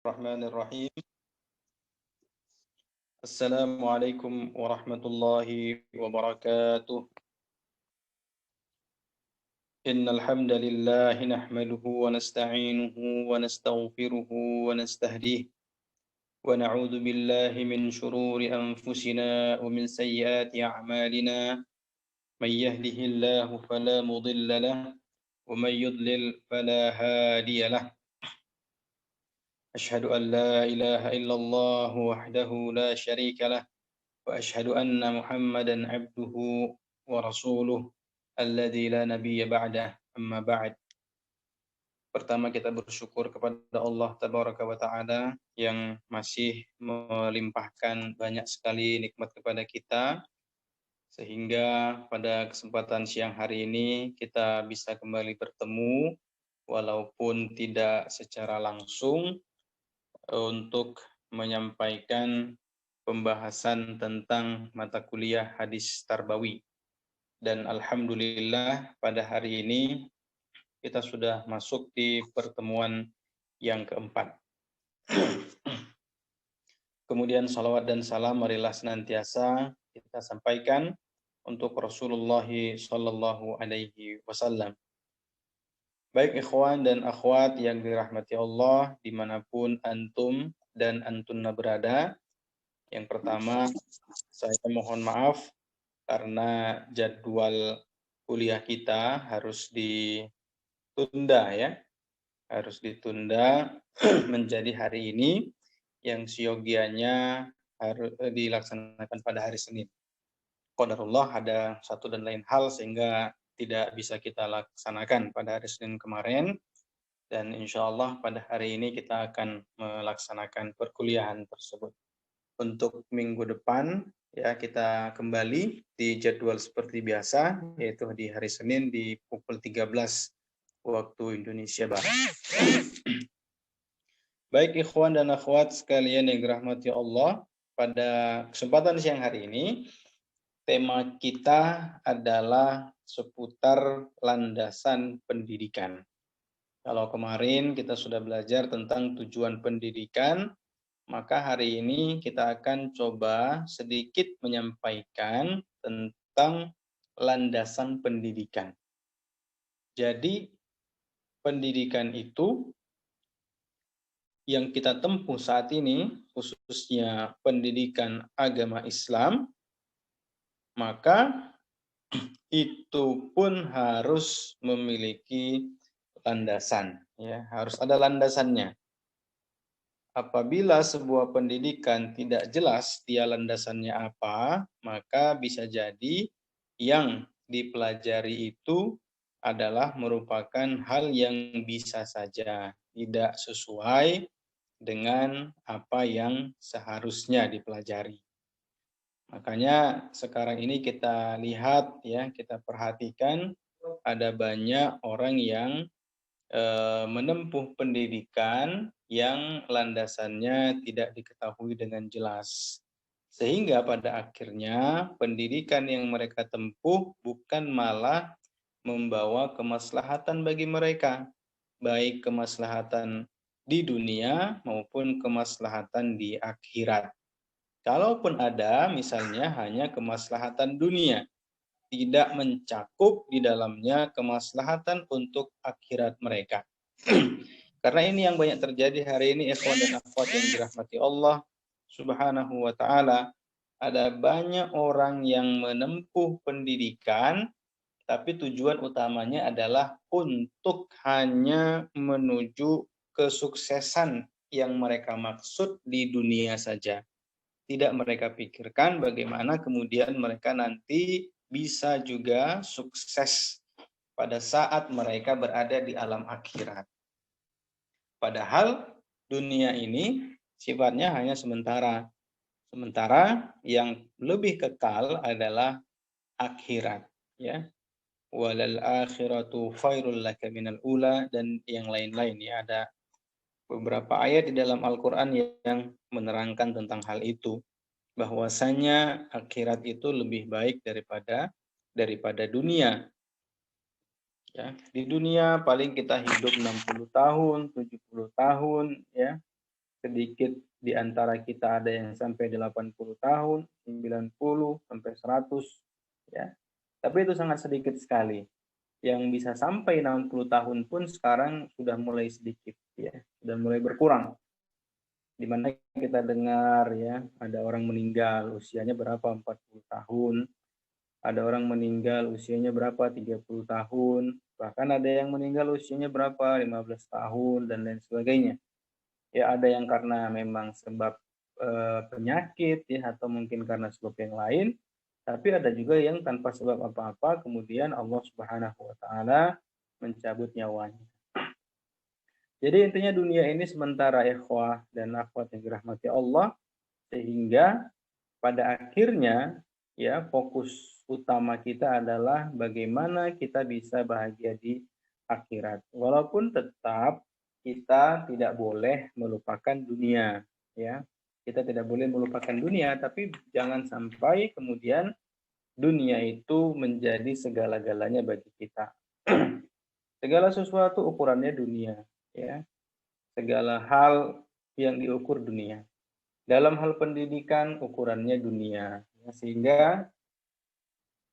Bismillahirrahmanirrahim. Assalamualaikum warahmatullahi wabarakatuh. Innal hamdalillah nahmaduhu wa nasta'inuhu wa nastaghfiruhu wa nastahdihi wa na'udzu billahi min shururi anfusina wa min sayyiati a'malina. May yahdihillahu fala mudilla lahu wa may yudlil fala hadiya lahu. أشهد أن لا إله إلا الله وحده لا شريك له وأشهد أن محمدا عبده ورسوله الذي لا نبي بعده أما بعد. Pertama kita bersyukur kepada Allah Tabaraka wa Ta'ala yang masih melimpahkan banyak sekali nikmat kepada kita sehingga pada kesempatan siang hari ini kita bisa kembali bertemu walaupun tidak secara langsung untuk menyampaikan pembahasan tentang mata kuliah hadis tarbawi. Dan alhamdulillah pada hari ini kita sudah masuk di pertemuan yang keempat. Kemudian salawat dan salam marilah senantiasa kita sampaikan untuk Rasulullah sallallahu alaihi wasallam. Baik ikhwan dan akhwat yang dirahmati Allah dimanapun antum dan antunna berada. Yang pertama, saya mohon maaf karena jadwal kuliah kita harus ditunda ya. Harus ditunda menjadi hari ini yang siogianya harus dilaksanakan pada hari Senin. Qadarullah ada satu dan lain hal sehingga tidak bisa kita laksanakan pada hari Senin kemarin, dan insya Allah pada hari ini kita akan melaksanakan perkuliahan tersebut. Untuk minggu depan ya kita kembali di jadwal seperti biasa, yaitu di hari Senin di pukul 13 waktu Indonesia Barat. Baik ikhwan dan akhwat sekalian yang dirahmati Allah, pada kesempatan siang hari ini tema kita adalah seputar landasan pendidikan. Kalau kemarin kita sudah belajar tentang tujuan pendidikan, maka hari ini kita akan coba sedikit menyampaikan tentang landasan pendidikan. Jadi, pendidikan itu yang kita tempuh saat ini, khususnya pendidikan agama Islam, maka itu pun harus memiliki landasan, ya, harus ada landasannya. Apabila sebuah pendidikan tidak jelas dia landasannya apa, maka bisa jadi yang dipelajari itu adalah merupakan hal yang bisa saja tidak sesuai dengan apa yang seharusnya dipelajari. Makanya sekarang ini kita lihat ya, kita perhatikan ada banyak orang yang menempuh pendidikan yang landasannya tidak diketahui dengan jelas. Sehingga pada akhirnya pendidikan yang mereka tempuh bukan malah membawa kemaslahatan bagi mereka, baik kemaslahatan di dunia maupun kemaslahatan di akhirat. Kalaupun ada misalnya hanya kemaslahatan dunia, tidak mencakup di dalamnya kemaslahatan untuk akhirat mereka. Karena ini yang banyak terjadi hari ini, ikhwan dan akhwat yang dirahmati Allah Subhanahu wa taala. Ada banyak orang yang menempuh pendidikan tapi tujuan utamanya adalah untuk hanya menuju kesuksesan yang mereka maksud di dunia saja. Tidak mereka pikirkan bagaimana kemudian mereka nanti bisa juga sukses pada saat mereka berada di alam akhirat. Padahal dunia ini sifatnya hanya sementara. Sementara yang lebih kekal adalah akhirat, ya. Walal akhiratu khairul laka minal ula, dan yang lain-lain ya. Ada beberapa ayat di dalam Al-Qur'an yang menerangkan tentang hal itu, bahwasanya akhirat itu lebih baik daripada dunia. Ya, di dunia paling kita hidup 60 tahun, 70 tahun ya. sedikit di antara kita ada yang sampai 80 tahun, 90 sampai 100 ya. Tapi itu sangat sedikit sekali. Yang bisa sampai 60 tahun pun sekarang sudah mulai sedikit ya, sudah mulai berkurang. Di mana kita dengar ya, ada orang meninggal usianya berapa 40 tahun, ada orang meninggal usianya berapa 30 tahun, bahkan ada yang meninggal usianya berapa 15 tahun dan lain sebagainya. Ya ada yang karena memang sebab penyakit ya atau mungkin karena sebab yang lain, tapi ada juga yang tanpa sebab apa-apa kemudian Allah Subhanahu wa taala mencabut nyawanya. Jadi intinya dunia ini sementara ikhwah dan akhwat yang dirahmati Allah, sehingga pada akhirnya ya fokus utama kita adalah bagaimana kita bisa bahagia di akhirat. Walaupun tetap kita tidak boleh melupakan dunia ya. Kita tidak boleh melupakan dunia, tapi jangan sampai kemudian dunia itu menjadi segala-galanya bagi kita. Segala sesuatu ukurannya dunia ya. Segala hal yang diukur dunia. Dalam hal pendidikan ukurannya dunia. Ya, sehingga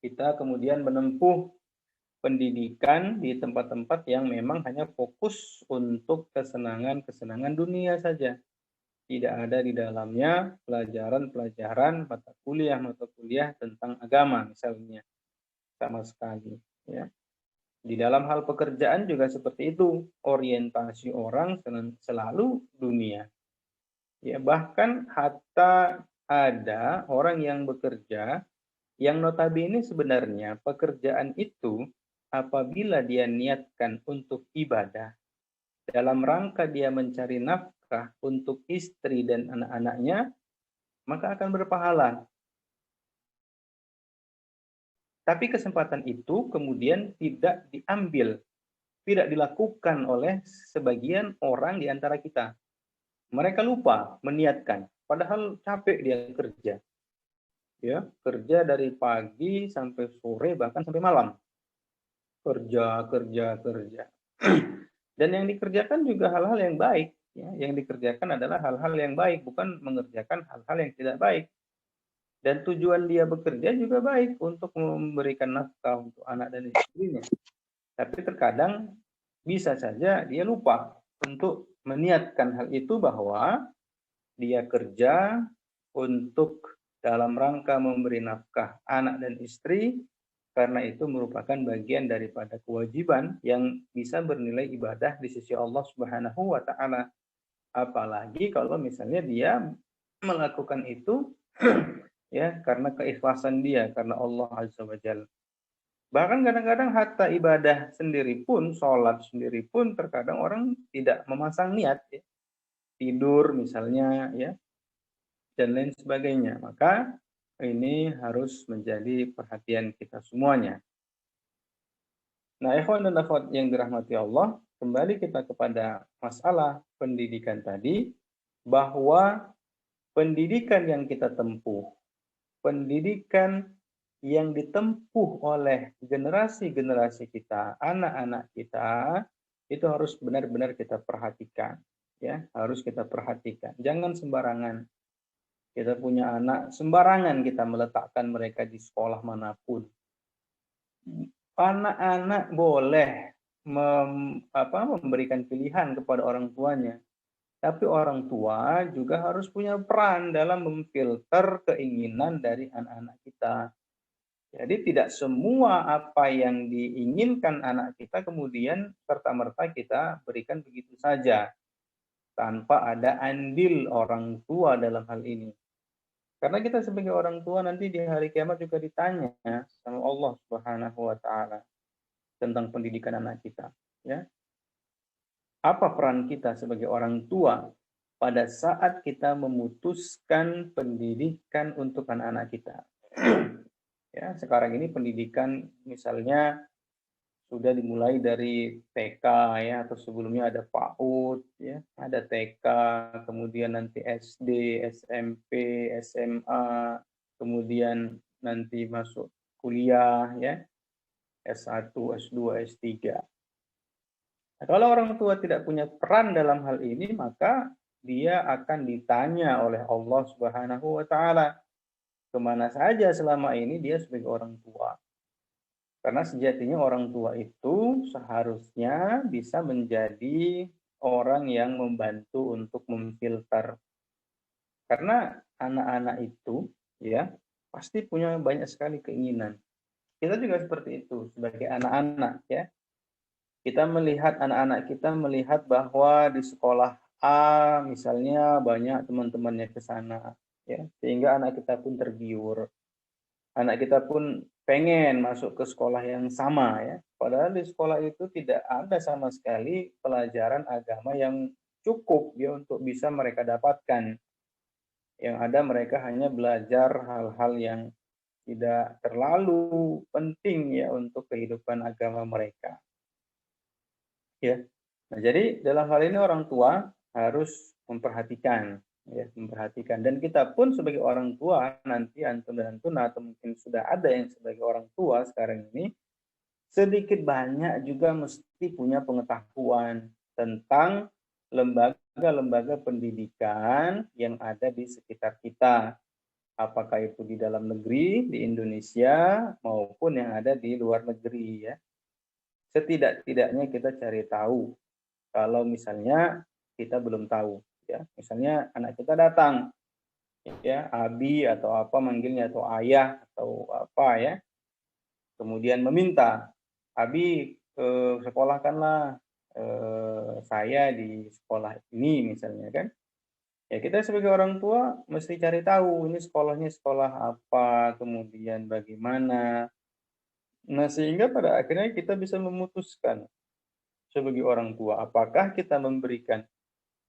kita kemudian menempuh pendidikan di tempat-tempat yang memang hanya fokus untuk kesenangan-kesenangan dunia saja. Tidak ada di dalamnya pelajaran-pelajaran mata kuliah tentang agama misalnya sama sekali. Ya. Di dalam hal pekerjaan juga seperti itu, orientasi orang selalu dunia. Ya, bahkan hatta ada orang yang bekerja yang notabene sebenarnya pekerjaan itu apabila dia niatkan untuk ibadah dalam rangka dia mencari nafkah untuk istri dan anak-anaknya, maka akan berpahala. Tapi kesempatan itu kemudian tidak diambil, tidak dilakukan oleh sebagian orang di antara kita. Mereka lupa meniatkan, padahal capek dia kerja. Ya, kerja dari pagi sampai sore bahkan sampai malam. Kerja. Dan yang dikerjakan juga hal-hal yang baik, ya. Yang dikerjakan adalah hal-hal yang baik, bukan mengerjakan hal-hal yang tidak baik. Dan tujuan dia bekerja juga baik untuk memberikan nafkah untuk anak dan istrinya. Tapi terkadang bisa saja dia lupa untuk meniatkan hal itu bahwa dia kerja untuk dalam rangka memberi nafkah anak dan istri, karena itu merupakan bagian daripada kewajiban yang bisa bernilai ibadah di sisi Allah Subhanahu wa taala. Apalagi kalau misalnya dia melakukan itu ya karena keikhlasan dia karena Allah Azza wa Jalla. Bahkan kadang-kadang hatta ibadah sendiri pun, sholat sendiri pun terkadang orang tidak memasang niat ya. Tidur misalnya ya dan lain sebagainya. Maka ini harus menjadi perhatian kita semuanya. Nah, ikhwan dan akhwat yang dirahmati Allah, kembali kita kepada masalah pendidikan tadi, bahwa pendidikan yang kita tempuh, pendidikan yang ditempuh oleh generasi-generasi kita, anak-anak kita, itu harus benar-benar kita perhatikan. Ya, harus kita perhatikan. Jangan sembarangan. Kita punya anak, sembarangan kita meletakkan mereka di sekolah manapun. Anak-anak boleh memberikan pilihan kepada orang tuanya. Tapi orang tua juga harus punya peran dalam memfilter keinginan dari anak-anak kita. Jadi tidak semua apa yang diinginkan anak kita kemudian serta-merta kita berikan begitu saja. Tanpa ada andil orang tua dalam hal ini. Karena kita sebagai orang tua nanti di hari kiamat juga ditanya sama Allah Subhanahu wa taala tentang pendidikan anak kita, ya. Apa peran kita sebagai orang tua pada saat kita memutuskan pendidikan untuk anak-anak kita? Ya, sekarang ini pendidikan misalnya sudah dimulai dari TK ya atau sebelumnya ada PAUD ya, ada TK, kemudian nanti SD, SMP, SMA, kemudian nanti masuk kuliah ya, S1, S2, S3. Nah, kalau orang tua tidak punya peran dalam hal ini, maka dia akan ditanya oleh Allah Subhanahu wa taala kemana saja selama ini dia sebagai orang tua. Karena sejatinya orang tua itu seharusnya bisa menjadi orang yang membantu untuk memfilter. Karena anak-anak itu ya pasti punya banyak sekali keinginan. Kita juga seperti itu sebagai anak-anak ya. Kita melihat anak-anak kita melihat bahwa di sekolah A misalnya banyak teman-temannya ke sana ya, sehingga anak kita pun tergiur. Anak kita pun pengen masuk ke sekolah yang sama ya. Padahal di sekolah itu tidak ada sama sekali pelajaran agama yang cukup ya untuk bisa mereka dapatkan. Yang ada mereka hanya belajar hal-hal yang tidak terlalu penting ya untuk kehidupan agama mereka. Ya. Nah, jadi dalam hal ini orang tua harus memperhatikan ya, memperhatikan dan kita pun sebagai orang tua nanti antum dan antuna atau mungkin sudah ada yang sebagai orang tua sekarang ini sedikit banyak juga mesti punya pengetahuan tentang lembaga-lembaga pendidikan yang ada di sekitar kita. Apakah itu di dalam negeri, di Indonesia, maupun yang ada di luar negeri ya. Setidak-tidaknya kita cari tahu kalau misalnya kita belum tahu ya. Misalnya anak kita datang ya, abi atau apa manggilnya atau ayah atau apa ya. Kemudian meminta, "Abi, sekolahkanlah saya di sekolah ini," misalnya kan. Ya kita sebagai orang tua mesti cari tahu ini sekolahnya sekolah apa, kemudian bagaimana. Nah, sehingga pada akhirnya kita bisa memutuskan sebagai orang tua, apakah kita memberikan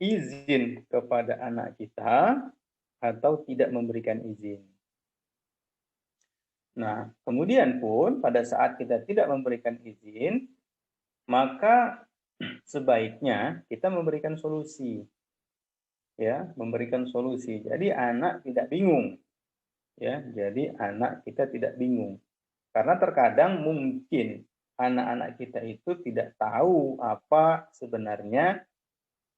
izin kepada anak kita atau tidak memberikan izin. Nah, kemudian pun pada saat kita tidak memberikan izin, maka sebaiknya kita memberikan solusi. Ya, memberikan solusi. Jadi anak tidak bingung. Ya, jadi anak kita tidak bingung. Karena terkadang mungkin anak-anak kita itu tidak tahu apa sebenarnya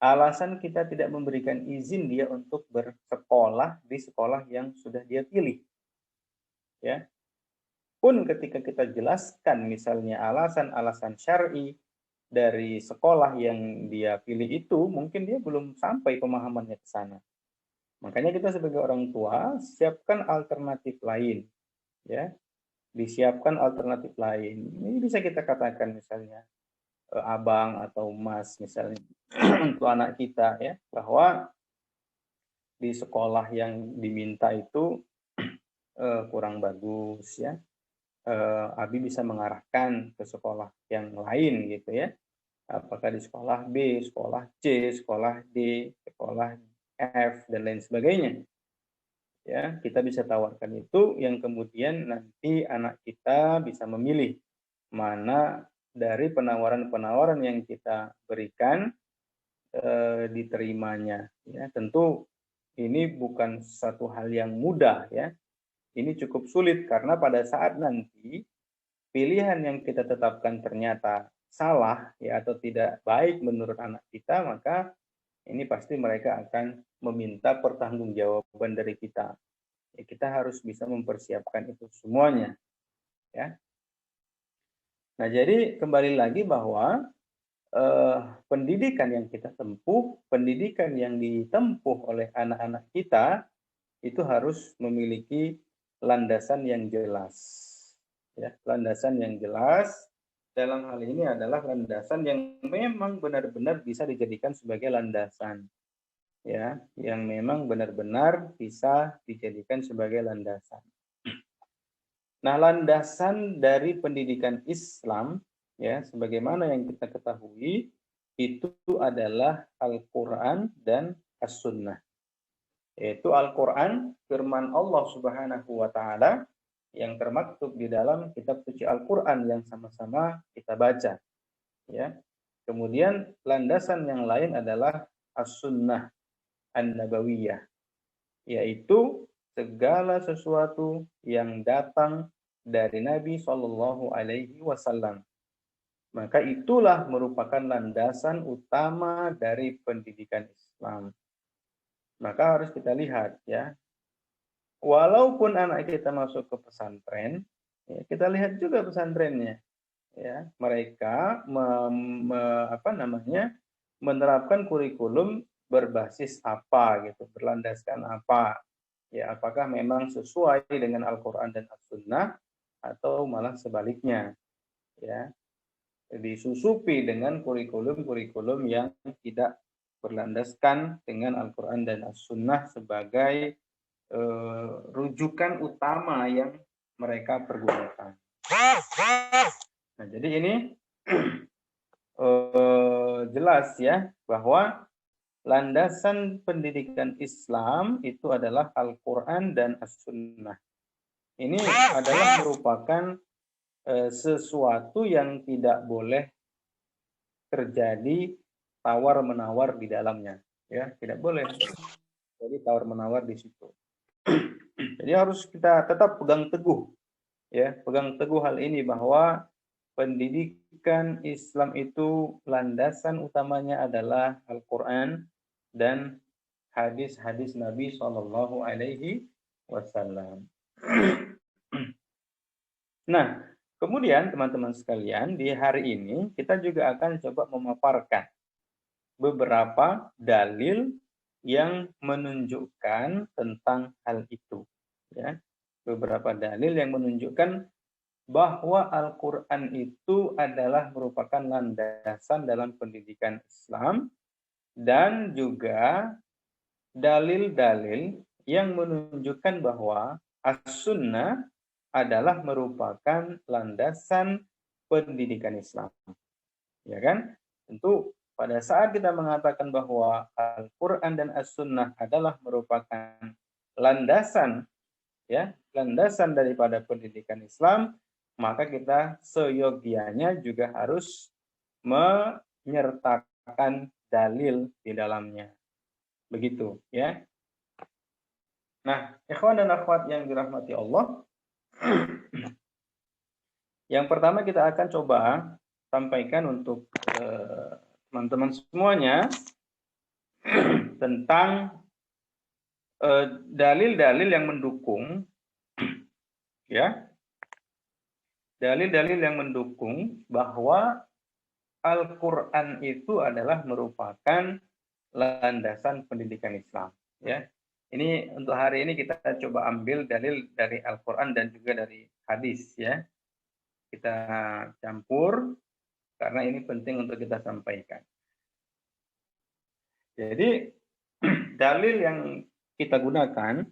alasan kita tidak memberikan izin dia untuk bersekolah di sekolah yang sudah dia pilih. Ya. Pun ketika kita jelaskan misalnya alasan-alasan syar'i dari sekolah yang dia pilih itu, mungkin dia belum sampai pemahamannya ke sana. Makanya kita sebagai orang tua siapkan alternatif lain, ya. Disiapkan alternatif lain. Ini bisa kita katakan misalnya abang atau mas misalnya untuk anak kita ya, bahwa di sekolah yang diminta itu kurang bagus ya. Abi bisa mengarahkan ke sekolah yang lain gitu ya. Apakah di sekolah B, sekolah C, sekolah D, sekolah F dan lain sebagainya. Ya, kita bisa tawarkan itu yang kemudian nanti anak kita bisa memilih mana dari penawaran-penawaran yang kita berikan diterimanya. Ya, tentu ini bukan satu hal yang mudah ya. Ini cukup sulit karena pada saat nanti pilihan yang kita tetapkan ternyata salah ya atau tidak baik menurut anak kita, maka ini pasti mereka akan meminta pertanggungjawaban dari kita. Ya, kita harus bisa mempersiapkan itu semuanya. Ya. Nah, jadi kembali lagi bahwa pendidikan yang kita tempuh, pendidikan yang ditempuh oleh anak-anak kita itu harus memiliki landasan yang jelas. Ya, landasan yang jelas dalam hal ini adalah landasan yang memang benar-benar bisa dijadikan sebagai landasan. Ya, yang memang benar-benar bisa dijadikan sebagai landasan. Nah, landasan dari pendidikan Islam ya sebagaimana yang kita ketahui itu adalah Al-Qur'an dan As-Sunnah. Yaitu Al-Qur'an firman Allah Subhanahu wa taala yang termaktub di dalam kitab suci Al-Qur'an yang sama-sama kita baca. Ya. Kemudian landasan yang lain adalah As-Sunnah An-Nabawiyah, yaitu segala sesuatu yang datang dari Nabi Shallallahu Alaihi Wasallam. Maka itulah merupakan landasan utama dari pendidikan Islam. Maka harus kita lihat ya. Walaupun anak kita masuk ke pesantren, ya, kita lihat juga pesantrennya. Ya, mereka menerapkan kurikulum berbasis apa gitu, berlandaskan apa. Ya, apakah memang sesuai dengan Al-Qur'an dan As-Sunnah atau malah sebaliknya. Ya, disusupi dengan kurikulum-kurikulum yang tidak berlandaskan dengan Al-Qur'an dan As-Sunnah sebagai rujukan utama yang mereka pergunakan. Nah, jadi ini jelas ya bahwa landasan pendidikan Islam itu adalah Al-Quran dan As-Sunnah. Ini adalah merupakan sesuatu yang tidak boleh terjadi tawar-menawar di dalamnya. Ya, tidak boleh. Jadi tawar-menawar di situ. Jadi harus kita tetap pegang teguh. Ya, pegang teguh hal ini bahwa pendidikan Islam itu landasan utamanya adalah Al-Quran dan hadis-hadis Nabi Shallallahu Alaihi Wasallam. Nah, kemudian teman-teman sekalian, di hari ini kita juga akan coba memaparkan beberapa dalil yang menunjukkan tentang hal itu. Ya, beberapa dalil yang menunjukkan bahwa Al-Quran itu adalah merupakan landasan dalam pendidikan Islam dan juga dalil-dalil yang menunjukkan bahwa As-Sunnah adalah merupakan landasan pendidikan Islam. Ya kan? Tentu pada saat kita mengatakan bahwa Al-Quran dan As-Sunnah adalah merupakan landasan, ya, landasan daripada pendidikan Islam, maka kita seyogianya juga harus menyertakan dalil di dalamnya. Begitu, ya. Nah, ikhwan dan akhwat yang dirahmati Allah, yang pertama kita akan coba sampaikan untuk teman-teman semuanya tentang dalil-dalil yang mendukung, ya, dalil-dalil yang mendukung bahwa Al-Quran itu adalah merupakan landasan pendidikan Islam. Ya, ini untuk hari ini kita coba ambil dalil dari Al-Quran dan juga dari hadis. Ya, kita campur karena ini penting untuk kita sampaikan. Jadi dalil yang kita gunakan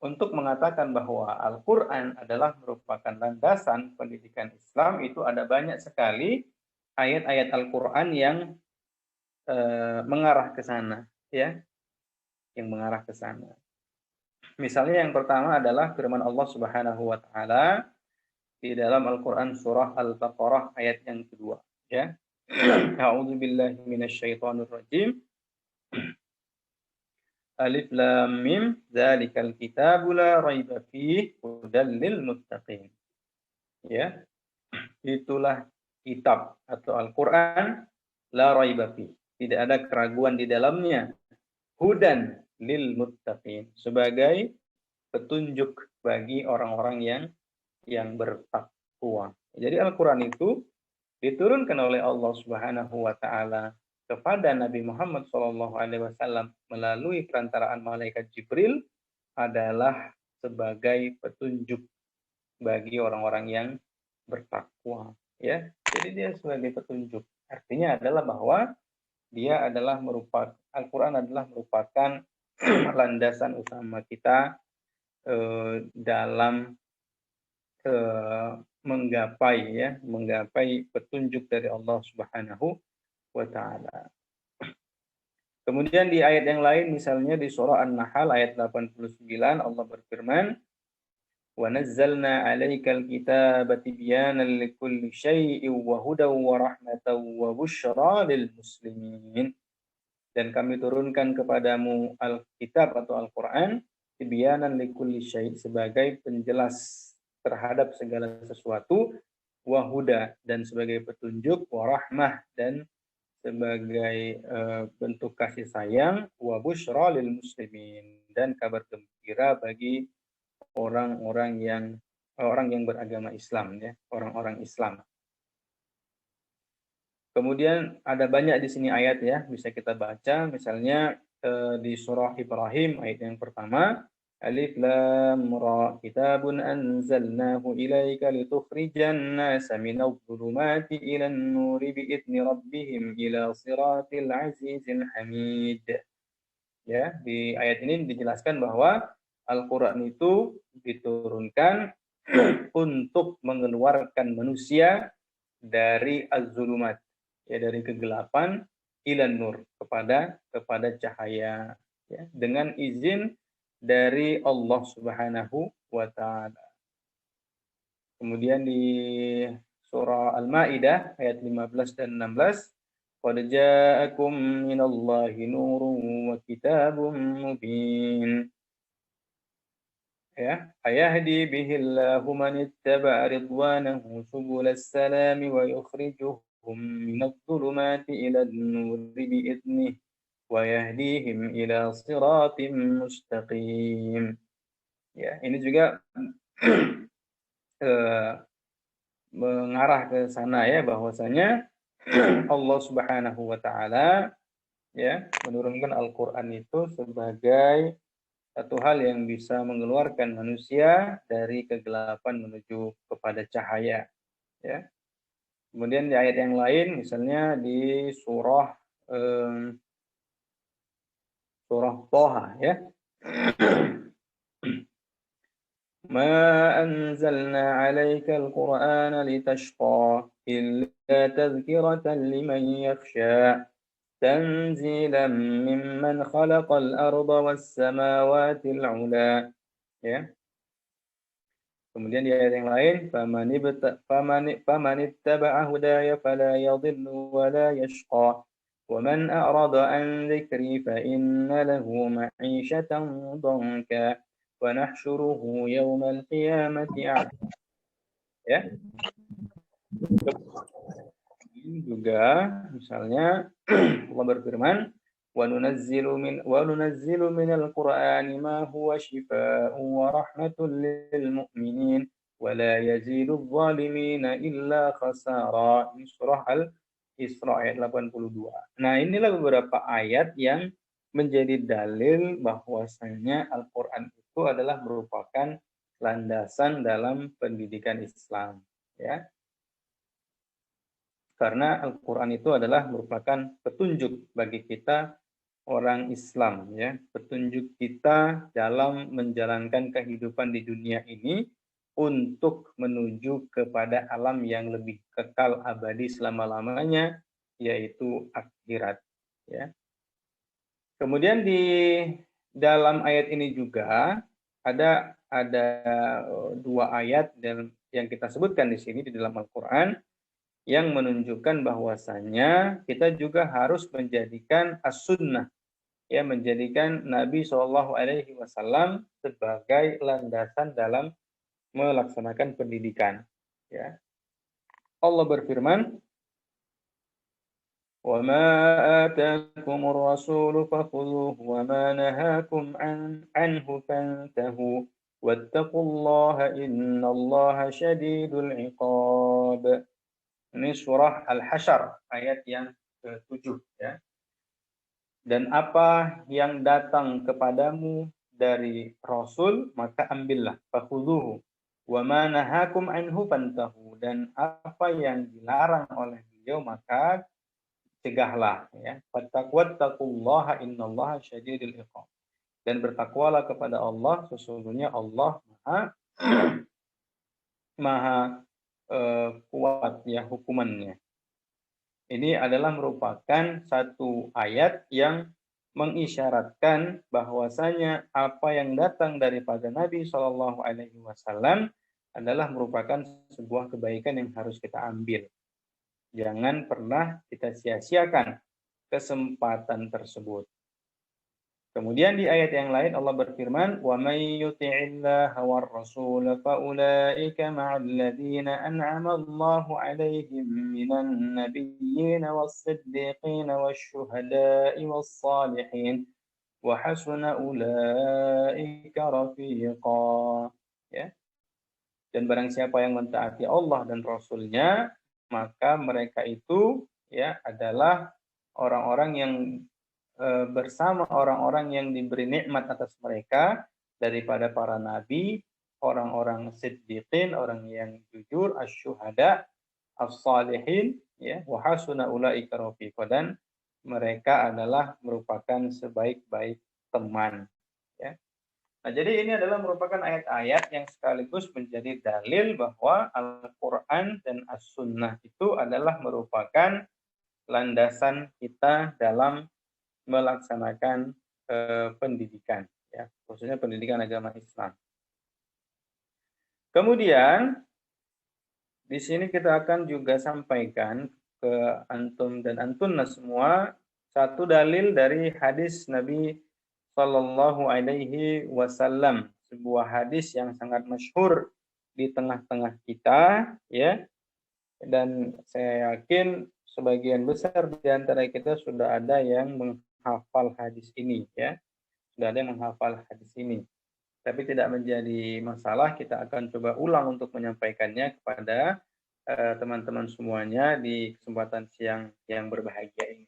untuk mengatakan bahwa Al-Quran adalah merupakan landasan pendidikan Islam itu ada banyak sekali ayat-ayat Al-Quran yang mengarah ke sana, ya, yang mengarah ke sana. Misalnya yang pertama adalah firman Allah Subhanahu wa taala di dalam Al-Qur'an surah Al-Baqarah ayat yang kedua, ya. A'udzubillahi minasyaitonirrajim. Alif lam mim dzalikal kitabu la raiba fihi hudal lil muttaqin. Ya. Itulah kitab atau Al-Qur'an la raiba fihi. Tidak ada keraguan di dalamnya. Hudan lil muttaqin, sebagai petunjuk bagi orang-orang yang bertakwa. Jadi Al-Qur'an itu diturunkan oleh Allah Subhanahu wa taala kepada Nabi Muhammad SAW melalui perantaraan malaikat Jibril adalah sebagai petunjuk bagi orang-orang yang bertakwa, ya. Jadi dia sebagai petunjuk. Artinya adalah bahwa dia adalah merupakan Al-Qur'an adalah merupakan landasan utama kita dalam menggapai petunjuk dari Allah Subhanahu wa taala. Kemudian di ayat yang lain misalnya di surah An-Nahl ayat 89 Allah berfirman, "Wa nazzalna 'alaikal kitaba tibyanan likulli syai'in wa hudan wa rahmatan wa busyra lil muslimin." Dan kami turunkan kepadamu Alkitab atau Al-Qur'an tibyanan likulli syai' sebagai penjelas terhadap segala sesuatu, wa huda dan sebagai petunjuk, wa rahmah dan sebagai bentuk kasih sayang, wa busyra lil muslimin, dan kabar gembira bagi orang yang beragama Islam, ya, orang-orang Islam. Kemudian ada banyak di sini ayat, ya, bisa kita baca. Misalnya di surah Ibrahim ayat yang pertama, Alif Lam Ra, kitabun anzalnahu ilaika litukhrijan nasa minadh dhulumati ilan nuri bi'izni rabbihim ila siratil azizil hamid. Ya, di ayat ini dijelaskan bahwa Al-Qur'an itu diturunkan untuk mengeluarkan manusia dari az-zulumat, ya, dari kegelapan, ilan nur, kepada cahaya, ya, dengan izin dari Allah Subhanahu wa taala. Kemudian di surah Al-Maidah ayat 15 dan 16, qad ja'akum minallahi nurun wa kitabun mubin. Ya, ayahdi bihillahu man ittaba'a ridwanahu subulas salami wa yukhrijuhum minadh dhulumati ilan nuri bi'idnih wa yahdihim ila siratim mustaqim. Ya, ini juga mengarah ke sana, ya, bahwasanya Allah Subhanahu wa taala, ya, menurunkan Al-Qur'an itu sebagai satu hal yang bisa mengeluarkan manusia dari kegelapan menuju kepada cahaya, ya. Kemudian di ayat yang lain, misalnya di surah Thaha, ya. Ma anzalna 'alaikal Qur'ana litashqa illa tadhkiratan liman yakhsha tanzilan mimman khalaqal arda was samawatil 'ula, ya. Kemudian di ayat yang lain, faman ittaba'a hudaya fala yadhillu wa la yashqa wa man a'rada an dzikri fa inna lahu ma'ishatan dhanka wa nahsyuruhu yaumal qiyamati a'ma. Ya. Ini juga misalnya Allah berfirman, wa nunazzilu minal qur'ani ma huwa shifaa'un wa rahmatun lil mu'minin wa la yazidu adh-dhalimina illa khasara. Ini surah Al-Isra ayat 82. Nah, inilah beberapa ayat yang menjadi dalil bahwasanya Al-Qur'an itu adalah merupakan landasan dalam pendidikan Islam, ya. Karena Al-Quran itu adalah merupakan petunjuk bagi kita orang Islam, ya, petunjuk kita dalam menjalankan kehidupan di dunia ini untuk menuju kepada alam yang lebih kekal abadi selama-lamanya, yaitu akhirat, ya. Kemudian di dalam ayat ini juga ada dua ayat yang kita sebutkan di sini di dalam Al-Quran yang menunjukkan bahwasanya kita juga harus menjadikan as-sunnah, ya, menjadikan Nabi SAW sebagai landasan dalam melaksanakan pendidikan, ya. Allah berfirman, wa ma atakumur rasulu fakhudhuhu wa ma nahakum anhu fantahu wattaqullaha innallaha syadidul iqab. Ini surah Al-Hasyr ayat yang ke-7, ya. Dan apa yang datang kepadamu dari Rasul, maka ambillah, fakhudhuhu wa ma nahakum anhu fantahu, dan apa yang dilarang oleh beliau maka cegahlah, ya. Wattaqullaha innallaha syadidul iqab. Dan bertakwalah kepada Allah, sesungguhnya Allah maha kuat, ya, hukumannya. Ini adalah merupakan satu ayat yang mengisyaratkan bahwasanya apa yang datang daripada Nabi SAW adalah merupakan sebuah kebaikan yang harus kita ambil. Jangan pernah kita sia-siakan kesempatan tersebut. Kemudian di ayat yang lain Allah berfirman, "Wa may yuti'illaha war rasul fa ulaika ma'al ladzina an'ama Allahu 'alaihim minan nabiyyin was-siddiqin wasyuhada'i was-salihin wa hasuna ulaika rafiqa." Ya. Dan barang siapa yang mentaati Allah dan Rasul-Nya, maka mereka itu ya adalah orang-orang yang bersama orang-orang yang diberi nikmat atas mereka daripada para nabi, orang-orang siddiqin, orang yang jujur, asyuhada, as-salihin, ya, wa hasuna ulaika rafiqa, dan mereka adalah merupakan sebaik-baik teman, ya. Nah, jadi ini adalah merupakan ayat-ayat yang sekaligus menjadi dalil bahwa Al-Quran dan As-Sunnah itu adalah merupakan landasan kita dalam melaksanakan pendidikan, ya, khususnya pendidikan agama Islam. Kemudian di sini kita akan juga sampaikan ke antum dan antunna semua satu dalil dari hadis Nabi Sallallahu Alaihi Wasallam, sebuah hadis yang sangat masyhur di tengah-tengah kita, ya, dan saya yakin sebagian besar di antara kita sudah ada yang menghafal hadis ini, ya, sudah ada yang menghafal hadis ini. Tapi tidak menjadi masalah, kita akan coba ulang untuk menyampaikannya kepada teman-teman semuanya di kesempatan siang yang berbahagia ini.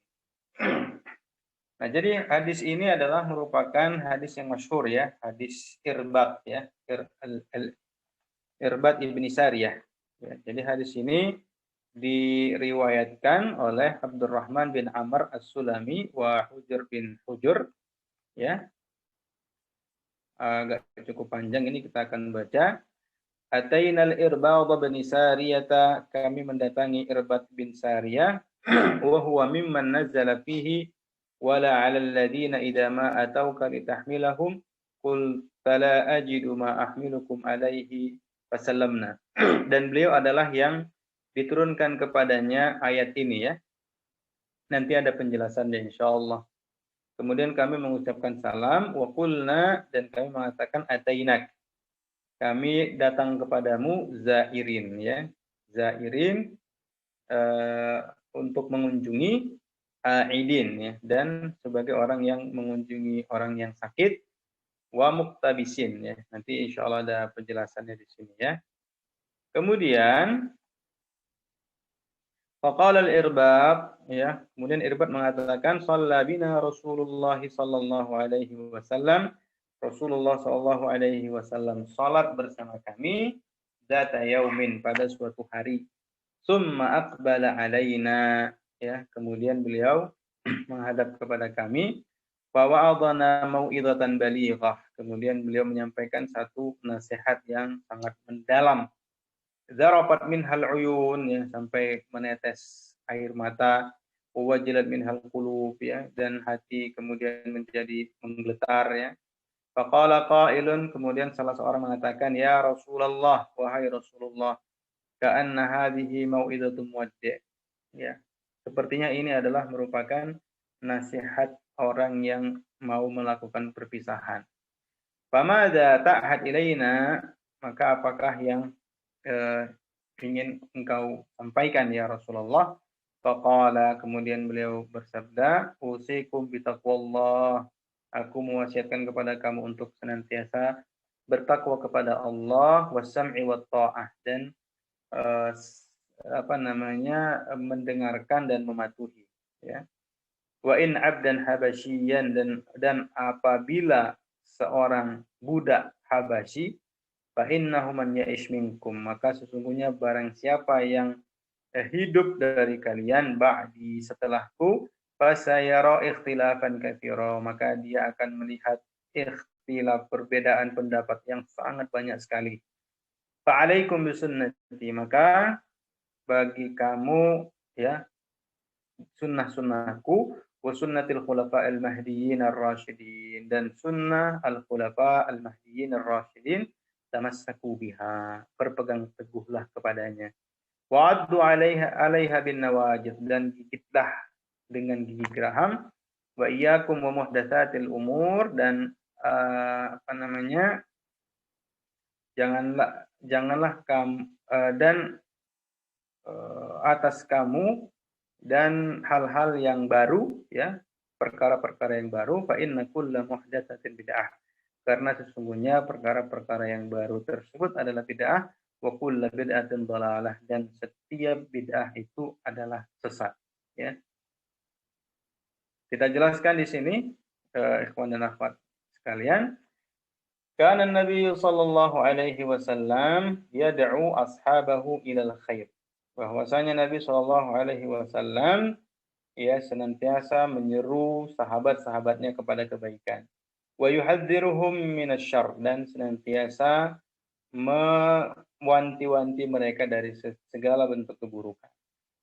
Nah, jadi hadis ini adalah merupakan hadis yang masyhur, ya, hadis Irbad, ya, Irbad ibni Sariyah. Ya, jadi hadis ini diriwayatkan oleh Abdurrahman bin Amr As-Sulami wa Hujr bin Hujur, ya. Agak cukup panjang ini, kita akan baca. Atainal Irbad bin Sariyata, kami mendatangi Irbad bin Sariyah, wa huwa mimman nazzala fihi wala 'alal ladzina idza ma atauka litahmilahum qul fala ajidu ma ahmilukum alaihi fasallamna. Dan beliau adalah yang diturunkan kepadanya ayat ini, ya. Nanti ada penjelasannya insyaallah. Kemudian kami mengucapkan salam, wa qulna, dan kami mengatakan atainak, kami datang kepadamu zairin, ya. Zairin untuk mengunjungi, aidin, ya, dan sebagai orang yang mengunjungi orang yang sakit, wa muktabisin, ya. Nanti insyaallah ada penjelasannya di sini, ya. Kemudian faqala al-Irbad, ya, kemudian Irbad mengatakan shalla bina Rasulullah sallallahu alaihi wasallam, Rasulullah sallallahu alaihi wasallam salat bersama kami dzata yaumin, pada suatu hari. Summa aqbala alaina, ya, kemudian beliau menghadap kepada kami, wa wa'adhana mau'izatan balighah, kemudian beliau menyampaikan satu nasihat yang sangat mendalam. Zarafat minhal uyun, ya, sampai menetes air mata, wajilat minhal qulub, ya, dan hati kemudian menjadi menggeletar, ya. Faqala qailun, kemudian salah seorang mengatakan, ya Rasulullah, wahai Rasulullah, ka'anna hadhihi mau'izatul muwaddi', ya, sepertinya ini adalah merupakan nasihat orang yang mau melakukan perpisahan. Famadza ta'had ilaina, maka apakah yang ingin engkau sampaikan ya Rasulullah? Faqala, kemudian beliau bersabda, usikum bitaqwallah, aku mewasiatkan kepada kamu untuk senantiasa bertakwa kepada Allah, wasam'i wat ta'ah, dan mendengarkan dan mematuhi, ya. Wa in abdan habasyian, dan apabila seorang budak Habasyi, fa innahu man ya'ish minkum, maka sesungguhnya barang siapa yang hidup dari kalian ba'di, setelahku, fasayara ikhtilafan katsira, maka dia akan melihat ikhtilaf, perbedaan pendapat yang sangat banyak sekali. Fa'alaikum bisunnati, maka bagi kamu, ya, sunnah-sunnahku, wa sunnatil khulafa'il mahdiyyin ar-rasyidin, dan sunnah al-khulafa al-mahdiyyin ar-rasyidin, tamassaku biha, berpegang teguhlah kepadanya. Wa'addu 'alaiha bin nawajid, dan gigitlah dengan gigi geraham, Wa iyyakum wa muhdatsatil umur, dan apa namanya? Janganlah kamu dan atas kamu dan hal-hal yang baru, ya, perkara-perkara yang baru, fa inna kulla muhdatsatin bid'ah. Karena sesungguhnya perkara-perkara yang baru tersebut adalah bid'ah, wa kullu bid'atin dhalalah, dan setiap bid'ah itu adalah sesat, ya. Kita jelaskan di sini, ikhwan dan akhwat sekalian, kana Nabi sallallahu alaihi wasallam yad'u ashabahu ilal khair. Bahwasanya Nabi sallallahu alaihi wasallam, ya, senantiasa menyeru sahabat-sahabatnya kepada kebaikan. Wa yuhadziruhum minasyarr, dan senantiasa mewanti-wanti mereka dari segala bentuk keburukan.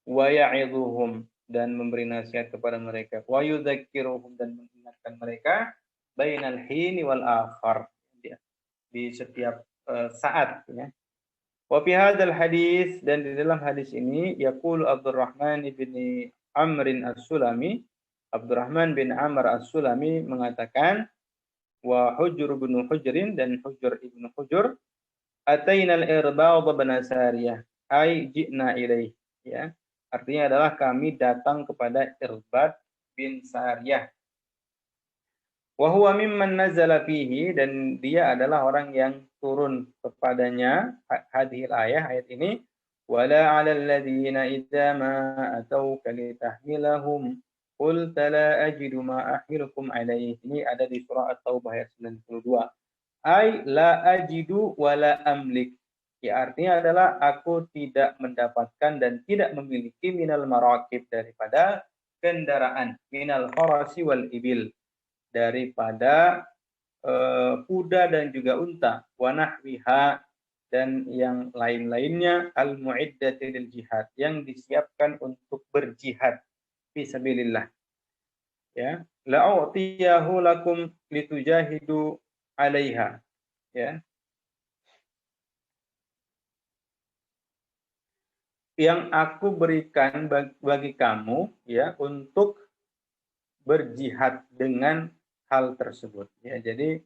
Wa ya'idhuhum, dan memberi nasihat kepada mereka. Wa yudzakiruhum, dan mengingatkan mereka bainal hini wal akhar, ya, di setiap saat, ya. Wa fi hadzal hadis, dan di dalam hadis ini, yaqulu Abdurrahman bin Amr as-Sulami, Abdurrahman bin Amr as-Sulami mengatakan, wa Hujr bin Hujrin, dan Hujr ibnu Hujr, ataina al-Irbad bin Sariyah, ai ji'na ilaih, ya. Artinya adalah kami datang kepada Irbad bin Sariyah. Wa huwa mimman nazala fihi, dan dia adalah orang yang turun kepadanya hadhil ayat ini, wala 'alal ladzina idza ma atauka litahmilahum qulta la ajidu ma ahmilukum alaihi. Ini ada di surah At-Taubah ayat 92. Ai la ajidu wala amlik. Ya, artinya adalah aku tidak mendapatkan dan tidak memiliki minal marakib, daripada kendaraan, minal farasi wal ibil, daripada kuda dan juga unta, wa nahwiha, dan yang lain-lainnya, al mu'iddati lil jihad, yang disiapkan untuk berjihad fi sabilillah, ya. La'utiyahu lakum litujahidu 'alaiha, ya. Yang aku berikan bagi kamu, ya, untuk berjihad dengan hal tersebut, ya. Jadi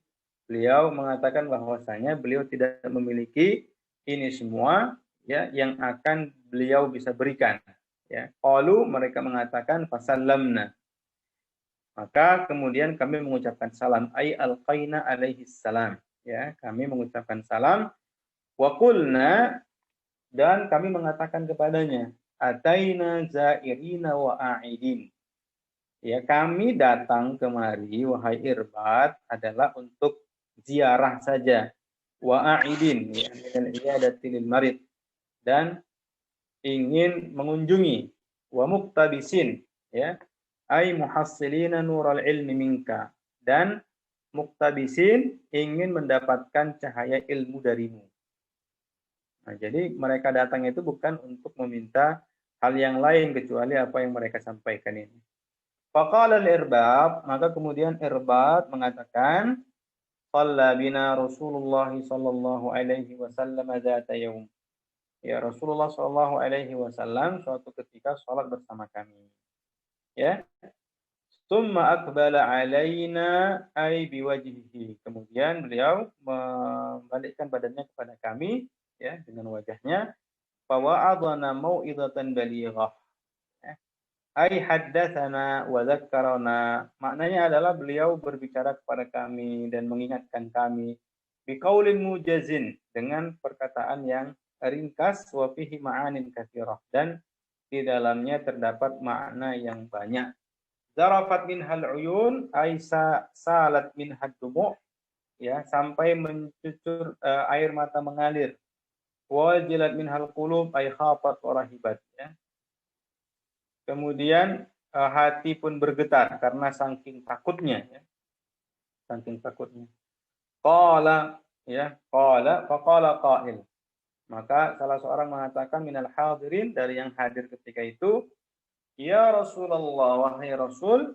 beliau mengatakan bahwasanya beliau tidak memiliki ini semua, ya, yang akan beliau bisa berikan, ya. Qalu, mereka mengatakan, fasallamna, maka kemudian kami mengucapkan salam, ai alqaina alaihi salam, ya, kami mengucapkan salam. Wa qulna, dan kami mengatakan kepadanya, ataina zairina wa a'idin, ya, kami datang kemari wahai Irbad adalah untuk ziarah saja, wa a'idin, ya, minal iyadati lil marid, dan ingin mengunjungi, wa muktabisin, ya, ai muhassilina nural ilmi minka, dan muktabisin, ingin mendapatkan cahaya ilmu darimu. Nah, jadi mereka datang itu bukan untuk meminta hal yang lain kecuali apa yang mereka sampaikan ini. Faqala al-Irbad, maka kemudian Irbad mengatakan, shalla bina Rasulullah sallallahu alaihi wasallam dzata yaum. Ya, Rasulullah sallallahu alaihi wasallam suatu ketika salat bersama kami. Ya. Tsumma aqbala alaina ay biwajhihi. Kemudian beliau membalikkan badannya kepada kami, ya, dengan wajahnya. Fa wa'adana mau'izatan balighah. Ai haddatsana wa dzakkarana. Maknanya adalah beliau berbicara kepada kami dan mengingatkan kami biqaulin mujazin, dengan perkataan yang ringkas, wa fihi ma'anin katsirah, dan di dalamnya terdapat makna yang banyak. Zarafat minhal uyun, ai salat minhad dumu', ya, sampai mencucur air mata mengalir. Wajilat minhal qulub, ai khafat wa rahibat, ya. Kemudian hati pun bergetar karena saking takutnya, ya. Saking takutnya. Qala, ya, faqala qail. Maka salah seorang mengatakan minal hadirin, dari yang hadir ketika itu, ya Rasulullah, wahai Rasul,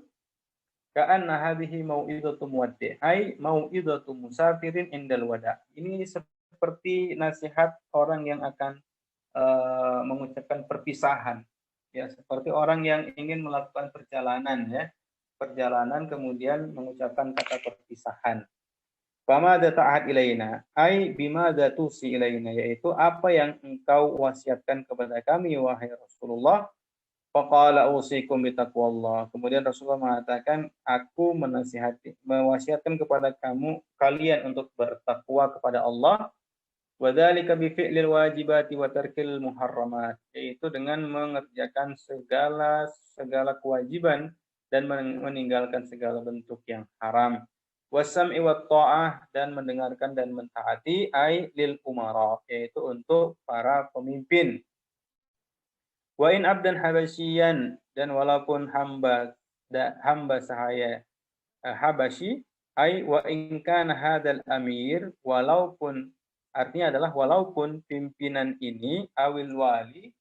ka'anna hadhihi mau'izatu muwaddi', ai mau'izatu musafirin indal wada'. Ini seperti nasihat orang yang akan mengucapkan perpisahan, ya, seperti orang yang ingin melakukan perjalanan, ya, perjalanan kemudian mengucapkan kata perpisahan. Famadza ta'ahad ilaina, ai bimadza tusi ilaina, yaitu apa yang engkau wasiatkan kepada kami wahai Rasulullah. Faqala usikum bitaqwallah. Kemudian Rasulullah mengatakan, aku mewasiatkan kepada kalian untuk bertakwa kepada Allah. Wadzalika bi fi'lil wajibati wa tarkil muharramat, yaitu dengan mengerjakan segala kewajiban dan meninggalkan segala bentuk yang haram. Wasam'i wat ta'ah, dan mendengarkan dan mentaati, ai lil umara, yaitu untuk para pemimpin. Wa in abdan habasyian, dan walaupun hamba sahaya Habasyi, ai wa in kana hadzal amir, walaupun, artinya adalah walaupun pimpinan ini awil wali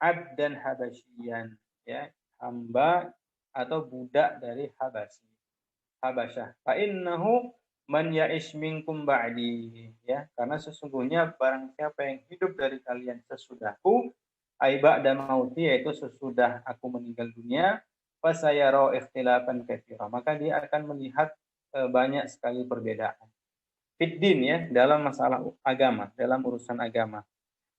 abdan habasyian, ya, hamba atau budak dari Habasyah. Fa innahu man ya'ish minkum ba'di, ya, karena sesungguhnya barang siapa yang hidup dari kalian sesudahku, ai ba'da mauti, yaitu sesudah aku meninggal dunia, fasayara ikhtilafan katsira, maka dia akan melihat banyak sekali perbedaan. Fiddin, ya, dalam masalah agama, dalam urusan agama.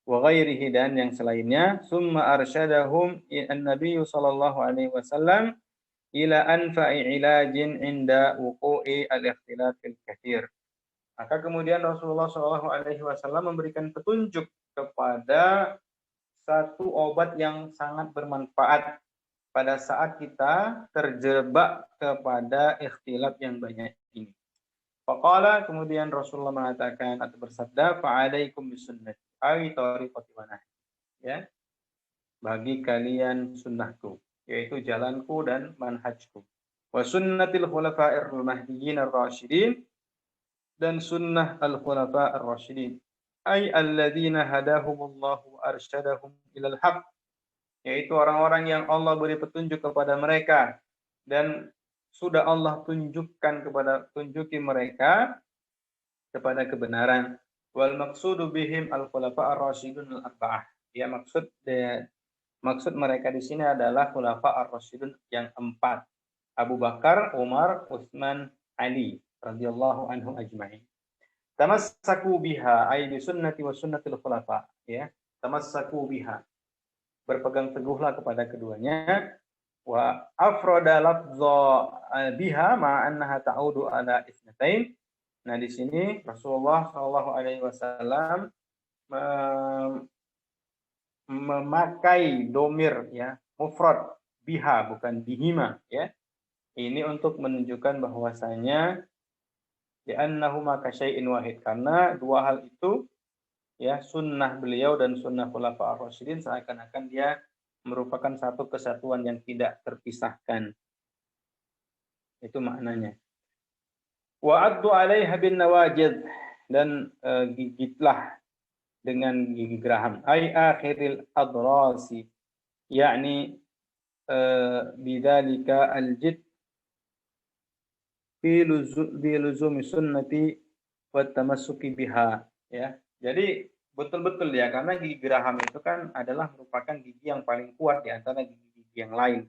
Wa ghairihi, dan yang selainnya. Summa arsyadahum an-nabiy sallallahu alaihi wasallam ila anfa'i ilajin inda wuqu'i al-ikhtilafil katsir. Maka kemudian Rasulullah sallallahu alaihi wasallam memberikan petunjuk kepada satu obat yang sangat bermanfaat pada saat kita terjebak kepada ikhtilaf yang banyak ini. Faqala, kemudian Rasulullah mengatakan atau bersabda, fa'alaikum bisunnati awi tariqati wa nahyi, ya, bagi kalian sunnahku, yaitu jalanku dan manhajku. Wa sunnatil khulafa'ir mahdiyyin ar-rasyidin, dan sunnah al-khulafa' ar-rasyidin, ay alladzina hadahumullahu arsyadahum ilal haq, yaitu orang-orang yang Allah beri petunjuk kepada mereka dan sudah Allah tunjuki mereka kepada kebenaran. Wal maqsudu bihim al khulafa ar-rasyidun al-arba'ah. Ya, maksud mereka di sini adalah khulafa ar-rasyidun yang 4. Abu Bakar, Umar, Utsman, Ali radhiyallahu anhum ajma'in. Tamassaku biha ay bi sunnati wa sunnatil khulafa, ya. Tamassaku biha, berpegang teguhlah kepada keduanya. Wa afrada lafza biha ma'annaha ta'udu ala isnatain. Nah, di sini Rasulullah Shallallahu alaihi wasallam memakai domir, ya, mufrad, biha bukan bihima, ya. Ini untuk menunjukkan bahwasanya li'annahu maka syai'in wahid, karena dua hal itu, ya, sunnah beliau dan sunnah khulafa ar-rasyidin seakan-akan dia merupakan satu kesatuan yang tidak terpisahkan. Itu maknanya. Wa addu 'alaiha bin nawajid, dan gigitlah dengan gigi geraham. Ai akhiril adrasi, yakni bidzalika al-jidd fi luzumi sunnati wa tamassuki biha, ya. Jadi betul-betul, ya, karena gigi geraham itu kan adalah merupakan gigi yang paling kuat di antara gigi-gigi yang lain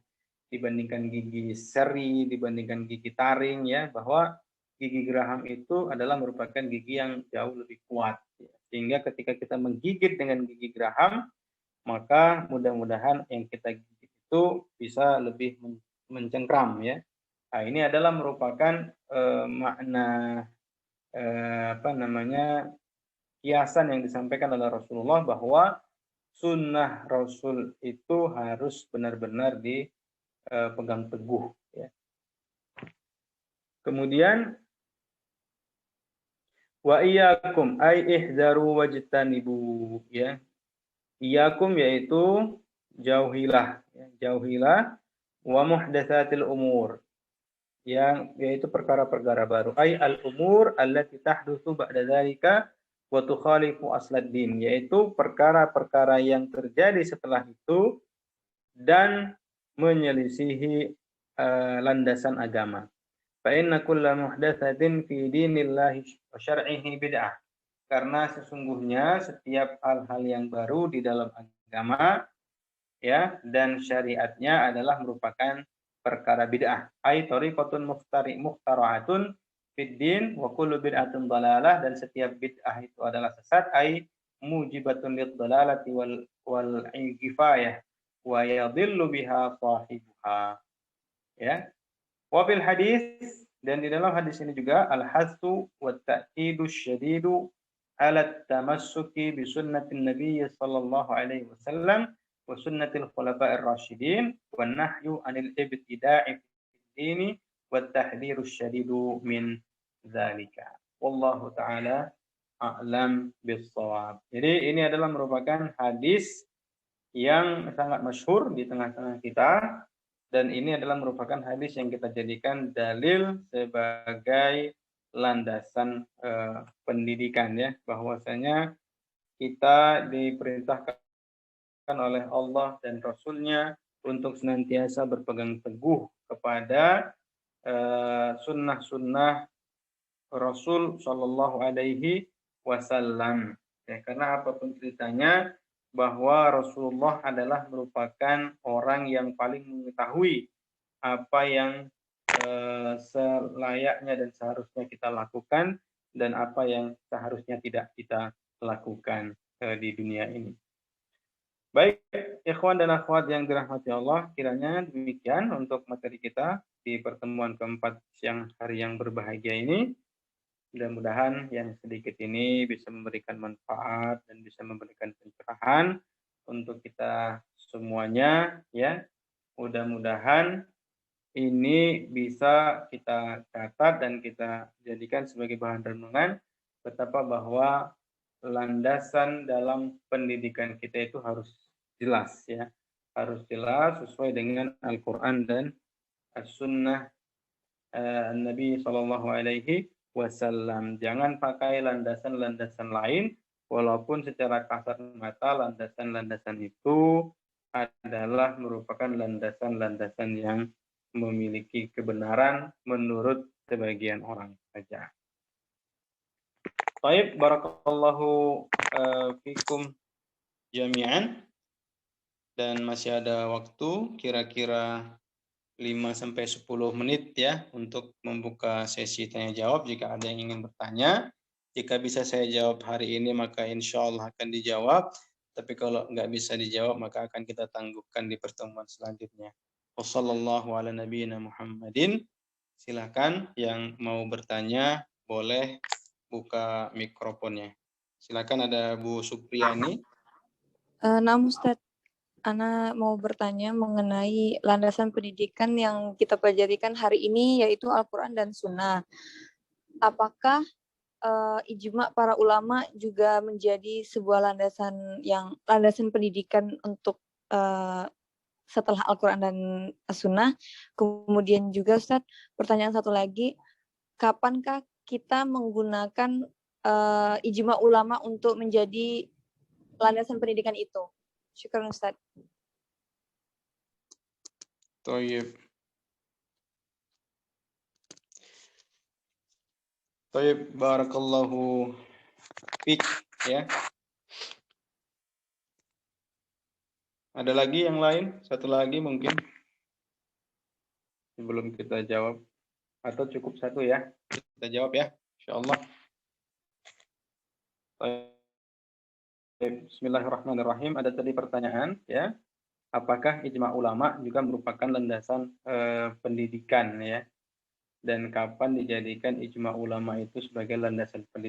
dibandingkan gigi seri, dibandingkan gigi taring, ya, bahwa gigi geraham itu adalah merupakan gigi yang jauh lebih kuat, ya. Sehingga ketika kita menggigit dengan gigi geraham, maka mudah-mudahan yang kita gigit itu bisa lebih mencengkram, ya. Nah, ini adalah merupakan makna kiasan yang disampaikan oleh Rasulullah bahwa sunnah Rasul itu harus benar-benar dipegang teguh, ya. Kemudian wa iyyakum ay ihdaru wajtanibu, ya. Iyyakum yaitu jauhilah, ya, jauhilah, wa muhdatsatil umur, yang yaitu perkara-perkara baru, ay al-umur allati tahdutsu ba'da dzalika wa tukhalifu aslad din, yaitu perkara-perkara yang terjadi setelah itu dan menyelisihi landasan agama. Fa inna kulla muhdatsatin fi dinillahi wa syar'ihi bid'ah, karena sesungguhnya setiap hal-hal yang baru di dalam agama, ya, dan syariatnya adalah merupakan perkara bid'ah. Ai tariqatun mukhtara'atun fid din wa kullu bid'atin dhalalah, dan setiap bid'ah itu adalah sesat. Ai mujibatun lidhalalati wal ingkifayah wa yadhillu biha sahibuha. Ya. Wa fil hadis, dan di dalam hadis ini juga al-hasu wa ta'kidu syadidu ala tamassuki bi sunnatin nabiy sallallahu alaihi wasallam wa sunnatil khulafa'ir rasyidin wan nahyu anil ibtida'i fid dini wat tahdhiru syadidu min dzalika. Wallahu taala a'lam bis-shawab. Jadi ini adalah merupakan hadis yang sangat masyhur di tengah-tengah kita, dan ini adalah merupakan hadis yang kita jadikan dalil sebagai landasan pendidikan, ya, bahwasanya kita diperintahkan oleh Allah dan Rasul-Nya untuk senantiasa berpegang teguh kepada sunnah-sunnah Rasul Shallallahu Alaihi Wasallam. Ya, karena apapun ceritanya, bahwa Rasulullah adalah merupakan orang yang paling mengetahui apa yang selayaknya dan seharusnya kita lakukan, dan apa yang seharusnya tidak kita lakukan di dunia ini. Baik, ikhwan dan akhwat yang dirahmati Allah, kiranya demikian untuk materi kita di pertemuan keempat siang hari yang berbahagia ini. Mudah-mudahan yang sedikit ini bisa memberikan manfaat dan bisa memberikan pencerahan untuk kita semuanya, ya. Mudah-mudahan ini bisa kita catat dan kita jadikan sebagai bahan renungan betapa bahwa landasan dalam pendidikan kita itu harus jelas, ya. Harus jelas sesuai dengan Al-Qur'an dan As-Sunnah Nabi Shallallahu Alaihi Wasallam. Jangan pakai landasan-landasan lain, walaupun secara kasat mata landasan-landasan itu adalah merupakan landasan-landasan yang memiliki kebenaran menurut sebagian orang saja. Baik, barakallahu fikum jami'an, dan masih ada waktu kira-kira 5-10 menit, ya, untuk membuka sesi tanya jawab jika ada yang ingin bertanya. Jika bisa saya jawab hari ini maka insya Allah akan dijawab, tapi kalau nggak bisa dijawab maka akan kita tangguhkan di pertemuan selanjutnya. Wassallallahu ala nabiyyina Muhammadin. Silakan yang mau bertanya boleh buka mikrofonnya. Silakan, ada Bu Supriyani. Nah, Ustadz, Ana mau bertanya mengenai landasan pendidikan yang kita pelajarikan hari ini, yaitu Al-Quran dan Sunnah. Apakah ijma para ulama juga menjadi sebuah landasan pendidikan untuk setelah Al-Quran dan Sunnah? Kemudian juga Ustadz, pertanyaan satu lagi, kapankah kita menggunakan ijma ulama untuk menjadi landasan pendidikan itu? Syukran Ustaz. Tayyib, barakallahu fiik, ya. Ada lagi yang lain? Satu lagi mungkin sebelum kita jawab, atau cukup satu, ya? Kita jawab, ya, insyaallah. Bismillahirrahmanirrahim. Ada tadi pertanyaan, ya. Apakah ijma ulama juga merupakan landasan pendidikan, ya? Dan kapan dijadikan ijma ulama itu sebagai landasan pendidikan?